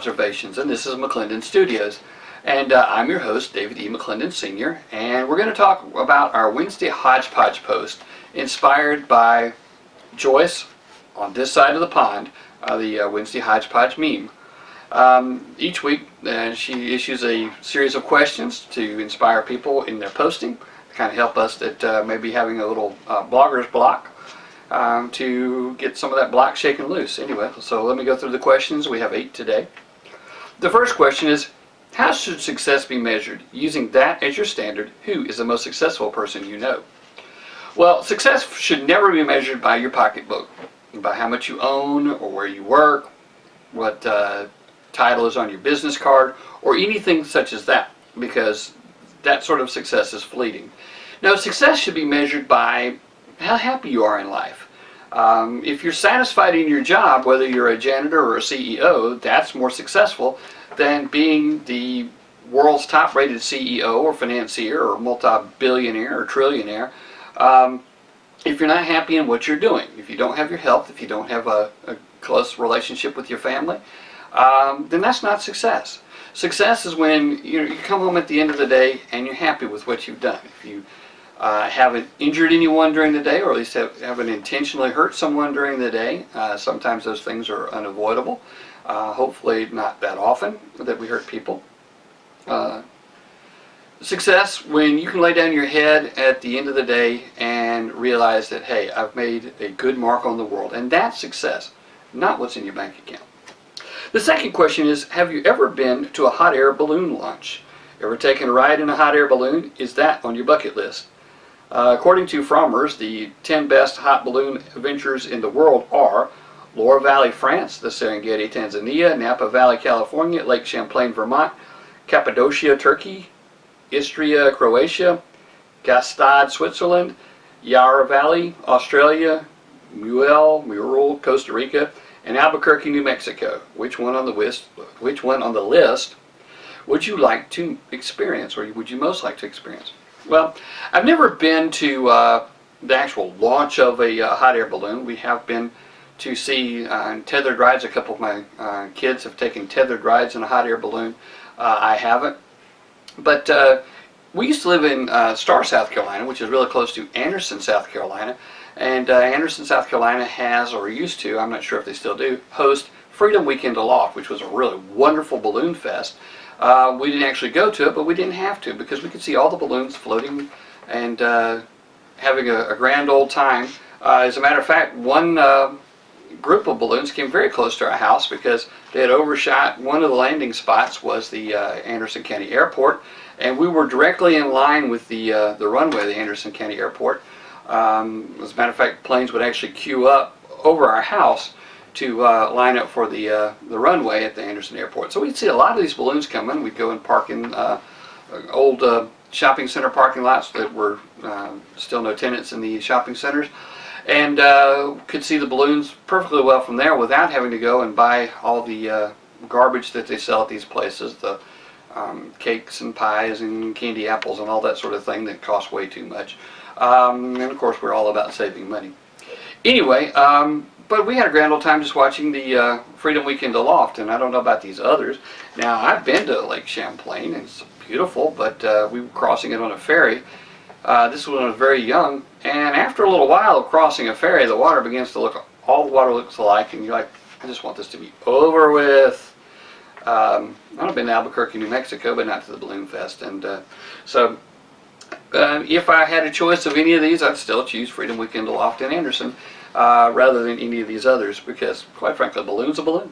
Observations, and this is McClendon Studios. And I'm your host, David E. McClendon Sr., and we're going to talk about our Wednesday Hodgepodge post inspired by Joyce on this side of the pond, the Wednesday Hodgepodge meme. Each week she issues a series of questions to inspire people in their posting, to kind of help us that may be having a little blogger's block, to get some of that block shaken loose. Anyway, so let me go through the questions. We have 8 today. The first question is, how should success be measured? Using that as your standard, who is the most successful person you know? Well, success should never be measured by your pocketbook, by how much you own or where you work, what title is on your business card, or anything such as that, because that sort of success is fleeting. No, success should be measured by how happy you are in life. If you're satisfied in your job, whether you're a janitor or a CEO, that's more successful than being the world's top-rated CEO or financier or multi-billionaire or trillionaire. If you're not happy in what you're doing, if you don't have your health, if you don't have a close relationship with your family, then that's not success. Success is when you come home at the end of the day and you're happy with what you've done. If you haven't injured anyone during the day, or at least haven't intentionally hurt someone during the day, sometimes those things are unavoidable. Hopefully not that often that we hurt people. Success when you can lay down your head at the end of the day and realize that, hey, I've made a good mark on the world, and that's success, not what's in your bank account. The second question is, have you ever been to a hot air balloon launch? Ever taken a ride in a hot air balloon? Is that on your bucket list? According to Frommer's, the 10 best hot balloon adventures in the world are Loire Valley, France, the Serengeti, Tanzania, Napa Valley, California, Lake Champlain, Vermont, Cappadocia, Turkey, Istria, Croatia, Gstaad, Switzerland, Yarra Valley, Australia, Mural, Costa Rica, and Albuquerque, New Mexico. Which one on the list would you like to experience, or would you most like to experience? Well, I've never been to the actual launch of a hot air balloon. We have been to see tethered rides. A couple of my kids have taken tethered rides in a hot air balloon. I haven't. But we used to live in Star, South Carolina, which is really close to Anderson, South Carolina. And Anderson, South Carolina has, or used to, I'm not sure if they still do, host Freedom Weekend Aloft, which was a really wonderful balloon fest. We didn't actually go to it, but we didn't have to, because we could see all the balloons floating and having a grand old time. As a matter of fact, one group of balloons came very close to our house because they had overshot. One of the landing spots was the Anderson County Airport, and we were directly in line with the runway of the Anderson County Airport. As a matter of fact, planes would actually queue up over our house to line up for the runway at the Anderson Airport. So we'd see a lot of these balloons coming. We'd go and park in old shopping center parking lots that were still no tenants in the shopping centers, and could see the balloons perfectly well from there without having to go and buy all the garbage that they sell at these places, the cakes and pies and candy apples and all that sort of thing that costs way too much. And of course we're all about saving money. Anyway, but we had a grand old time just watching the Freedom Weekend Aloft, and I don't know about these others. Now, I've been to Lake Champlain, and it's beautiful, but we were crossing it on a ferry. This was when I was very young, and after a little while of crossing a ferry, the water begins to look, all the water looks alike, and you're like, I just want this to be over with. I've been to Albuquerque, New Mexico, but not to the Balloon Fest, and so if I had a choice of any of these, I'd still choose Freedom Weekend Aloft in Anderson rather than any of these others, because quite frankly, a balloon's a balloon.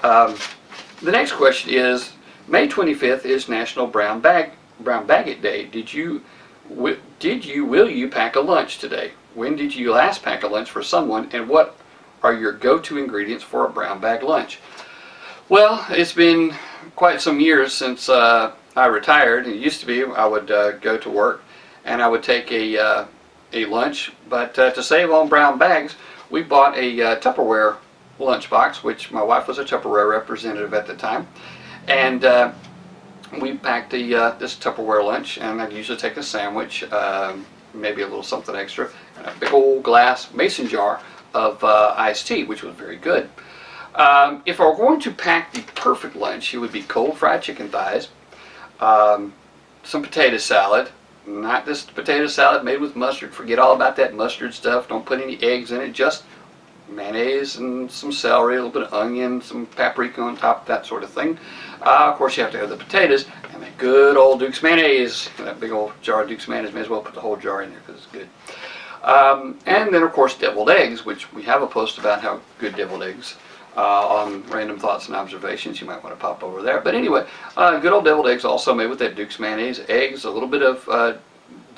The next question is, May 25th is National Brown Bagget Day. Will you pack a lunch today? When did you last pack a lunch for someone, and what are your go-to ingredients for a brown bag lunch? Well, it's been quite some years since I retired. It used to be I would go to work and I would take a lunch, but to save on brown bags, we bought a Tupperware lunchbox, which my wife was a Tupperware representative at the time, and we packed this Tupperware lunch, and I'd usually take a sandwich, maybe a little something extra, and a big old glass mason jar of iced tea, which was very good. If I were going to pack the perfect lunch, it would be cold fried chicken thighs, some potato salad, not this potato salad made with mustard. Forget all about that mustard stuff. Don't put any eggs in it. Just mayonnaise and some celery, a little bit of onion, some paprika on top, that sort of thing. Of course, you have to have the potatoes and that good old Duke's mayonnaise. That big old jar of Duke's mayonnaise, may as well put the whole jar in there because it's good. And then, of course, deviled eggs, which we have a post about how good deviled eggs on Random Thoughts and Observations. You might want to pop over there. But anyway, good old deviled eggs also made with that Duke's mayonnaise, eggs, a little bit of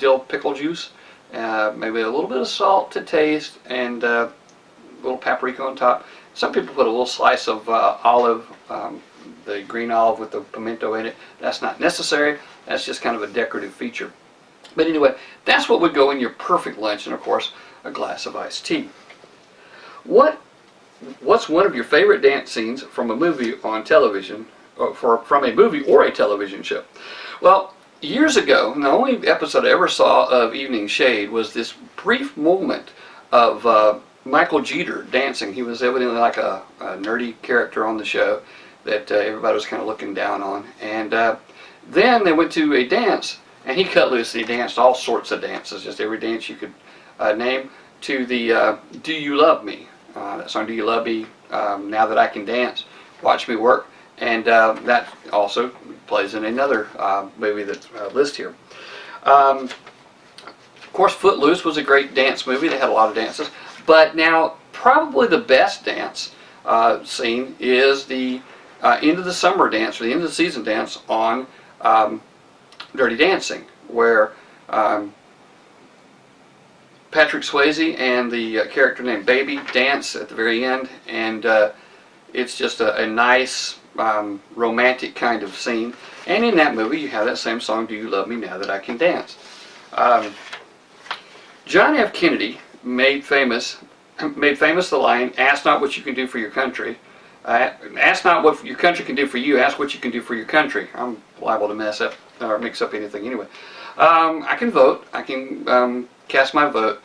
dill pickle juice, maybe a little bit of salt to taste, and a little paprika on top. Some people put a little slice of olive, the green olive with the pimento in it. That's not necessary. That's just kind of a decorative feature. But anyway, that's what would go in your perfect lunch, and of course, a glass of iced tea. What's one of your favorite dance scenes from a movie on television, or from a movie or a television show? Well, years ago, the only episode I ever saw of Evening Shade was this brief moment of Michael Jeter dancing. He was evidently like a nerdy character on the show that everybody was kind of looking down on. And then they went to a dance, and he cut loose, and he danced all sorts of dances, just every dance you could name, to the Do You Love Me? That song, Do You Love Me? Now That I Can Dance, Watch Me Work. And that also plays in another movie that's listed here. Of course, Footloose was a great dance movie. They had a lot of dances. But now, probably the best dance scene is the end of the summer dance, or the end of the season dance on Dirty Dancing, where Patrick Swayze and the character named Baby dance at the very end, and it's just a nice romantic kind of scene. And in that movie, you have that same song, Do You Love Me Now That I Can Dance? John F. Kennedy made famous the line, ask not what you can do for your country. Ask not what your country can do for you, ask what you can do for your country. I'm liable to mess up or mix up anything anyway. I can vote, I can cast my vote,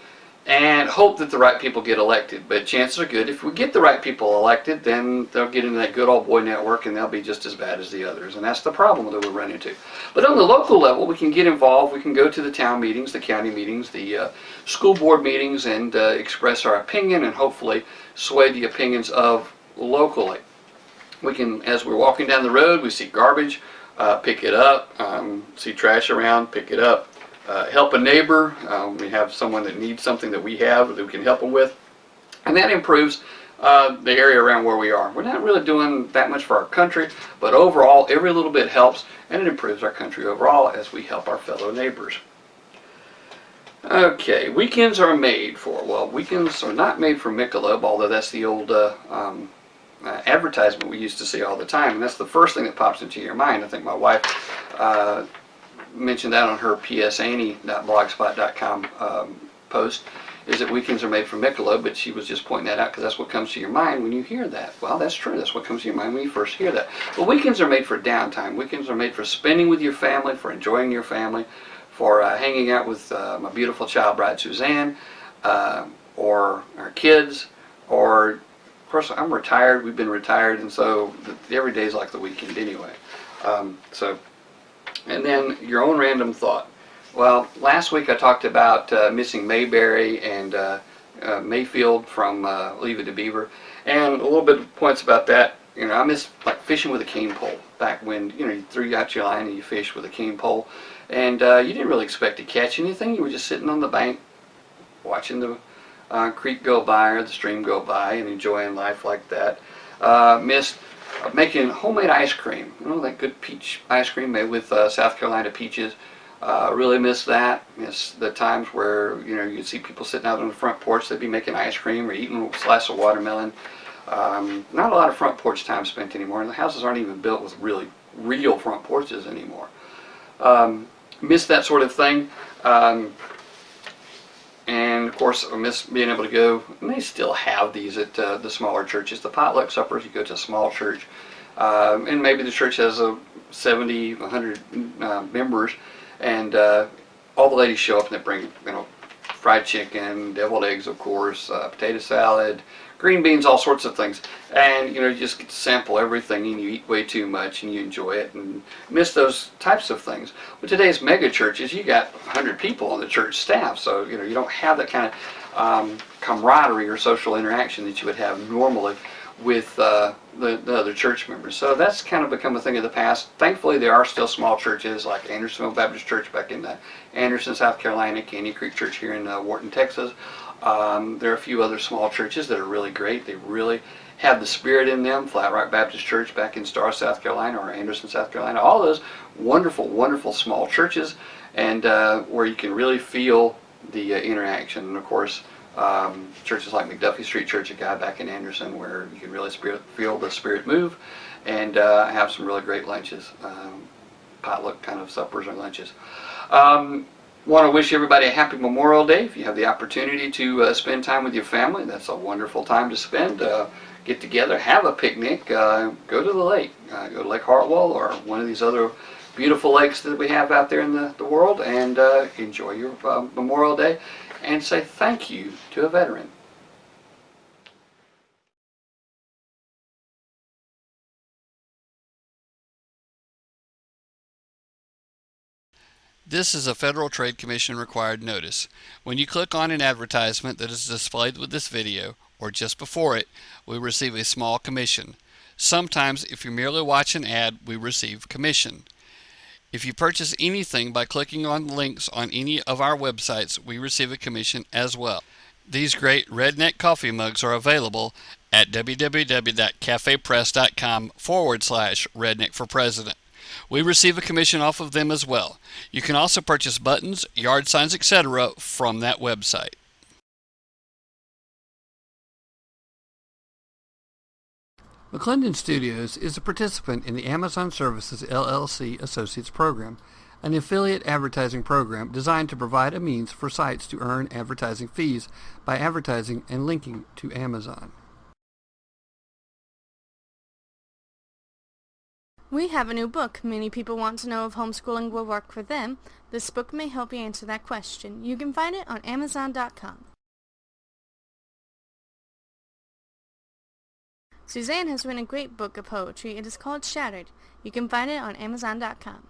and hope that the right people get elected. But chances are good, if we get the right people elected, then they'll get into that good old boy network and they'll be just as bad as the others. And that's the problem that we're running into. But on the local level, we can get involved. We can go to the town meetings, the county meetings, the school board meetings, and express our opinion and hopefully sway the opinions of locally. We can, as we're walking down the road, we see garbage, pick it up, see trash around, pick it up. Help a neighbor. We have someone that needs something that we have that we can help them with. And that improves the area around where we are. We're not really doing that much for our country, but overall every little bit helps, and it improves our country overall as we help our fellow neighbors. Okay, weekends are made for, well, weekends are not made for Michelob, although that's the old advertisement we used to see all the time, and that's the first thing that pops into your mind. I think my wife mentioned that on her psannie.blogspot.com post, is that weekends are made for Michelob, but she was just pointing that out because that's what comes to your mind when you hear that. Well, that's true. That's what comes to your mind when you first hear that. But weekends are made for downtime. Weekends are made for spending with your family, for enjoying your family, for hanging out with my beautiful child bride Suzanne, or our kids, or, of course, I'm retired. We've been retired, and so every day is like the weekend anyway. And then your own random thought. Well, last week I talked about missing Mayberry and Mayfield from Leave It to Beaver, and a little bit of points about that. You know, I miss like fishing with a cane pole back when, you know, you threw out your line and you fished with a cane pole, and you didn't really expect to catch anything. You were just sitting on the bank watching the creek go by or the stream go by and enjoying life like that. Missed making homemade ice cream, you know, that good peach ice cream made with South Carolina peaches. Really miss that. Miss the times where, you know, you'd see people sitting out on the front porch. They'd be making ice cream or eating a slice of watermelon. Not a lot of front porch time spent anymore, and the houses aren't even built with really real front porches anymore. Miss that sort of thing. And of course, I miss being able to go, and they still have these at the smaller churches, the potluck suppers. You go to a small church, and maybe the church has 70, 100 members, and all the ladies show up and they bring, you know, fried chicken, deviled eggs, of course, potato salad, green beans, all sorts of things. And you just get to sample everything, and you eat way too much and you enjoy it and miss those types of things. With today's mega churches, you got 100 people on the church staff, so you don't have that kind of camaraderie or social interaction that you would have normally with the other church members. So that's kind of become a thing of the past. Thankfully, there are still small churches like Andersonville Baptist Church back in Anderson, South Carolina, Caney Creek Church here in Wharton, Texas. There are a few other small churches that are really great. They really have the spirit in them. Flat Rock Baptist Church back in Starr, South Carolina, or Anderson, South Carolina. All those wonderful, wonderful small churches, and where you can really feel the interaction. And of course, churches like McDuffie Street Church, a guy back in Anderson, where you can really feel the Spirit move, and have some really great lunches, potluck kind of suppers or lunches. Want to wish everybody a happy Memorial Day. If you have the opportunity to spend time with your family, that's a wonderful time to spend. Get together, have a picnic, go to the lake, go to Lake Hartwell or one of these other beautiful lakes that we have out there in the world, and enjoy your Memorial Day, and say thank you to a veteran. This is a Federal Trade Commission required notice. When you click on an advertisement that is displayed with this video, or just before it, we receive a small commission. Sometimes, if you merely watch an ad, we receive commission. If you purchase anything by clicking on links on any of our websites, we receive a commission as well. These great redneck coffee mugs are available at www.cafepress.com/redneckforpresident. We receive a commission off of them as well. You can also purchase buttons, yard signs, etc. from that website. McClendon Studios is a participant in the Amazon Services LLC Associates Program, an affiliate advertising program designed to provide a means for sites to earn advertising fees by advertising and linking to Amazon. We have a new book. Many people want to know if homeschooling will work for them. This book may help you answer that question. You can find it on Amazon.com. Suzanne has written a great book of poetry. It is called Shattered. You can find it on Amazon.com.